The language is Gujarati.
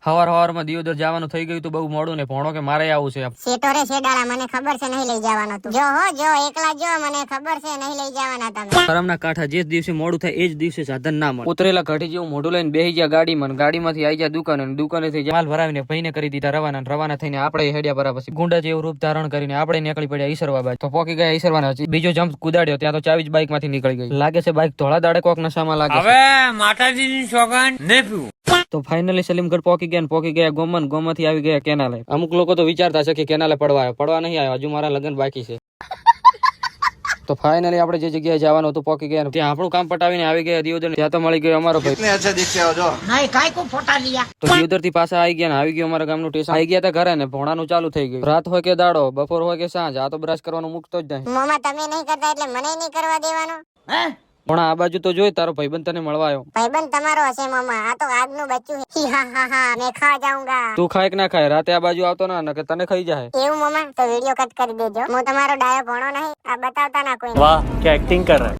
હવાર માં દિયોદર જવાનું થઈ ગયું તો બહુ મોડું ને ભણો કે મારે આવું છે. સેટો રે શેડાળા, મને ખબર છે નહીં લઈ જવાનો તું. જો એકલા જો, મને ખબર છે નહીં લઈ જવાના તમે. શરમના કાંઠા, જે દિવસે મોડું થાય એ જ દિવસે સાધન ના મળે. ઉતરેલા ઘડી જેવું મોઢું લઈને બેહી ગયા ગાડીમાં, ગાડીમાંથી આવી ગયા દુકાને, દુકાનેથી માલ ભરાવીને ભાઈને કરી દીધા રવાના. રવાના થઈને આપણે હેડ્યા બરાબર પછી ગુંડા જેવું રૂપ ધારણ કરીને આપણે નીકળી પડ્યા ઈસરવા બાજુ. તો પોકી ગયા ઈસરવાના. બીજો જમ્પ કુદાડ્યો ત્યાં તો ચાવી જ બાઇક માંથી નીકળી ગઈ. લાગે છે બાઇક ધોળા દાડે કોક નશામાં લાગે. હવે માતાજીની સોગંદ ને પીવું. તો ફાઇનલી સલીમગઢ પહોંચી ગયા ગોમન. ગોમાંથી આવી ગયા કેનાલે. અમુક લોકો તો વિચારતા છે કે કેનાલે પડવા નહીં આવ્યો, હજુ મારા લગ્ન બાકી છે. તો ફાઇનલી આપણે જે જગ્યાએ જવાનું હતું પહોંચી ગયા. ત્યાં આપણું કામ પટાવીને આવી ગયા દિયોદર. ત્યાં તો મળી ગયો અમારો ભાઈ. તો દિયોદર થી પાછા આવી ગયા ને આવી ગયો અમારા ગામનું સ્ટેશન. આવી ગયા ઘરે ને ભોણાનું ચાલુ થઈ ગયું. રાત હોય કે દાડો, બપોર હોય કે સાંજ, આ તો બ્રશ કરવાનું મુકતો જ નહીં. મોમાં તમે નહીં કરતા એટલે મને નહીં કરવા દેવાનો. ભોણા આ બાજુ તો જોઈ, તારો ભાઈબંધ તને મળવા આવ્યો. ભાઈબંધ તમારો હશે મોમાં, આ તો આગનું બચ્ચું છે. હા મેં ખા જાઉંગા. તું ખાય કે ના ખાય, રાતે આ બાજુ આવતો ના કે તને ખાઈ જાય. એવું મોમાં તો વિડિયો કટ કરી દેજો. હું તમારો ડાયો ભણો નહીં, આ બતાવતા ના કોઈ. વાહ, क्या एक्टिंग कर रहा है.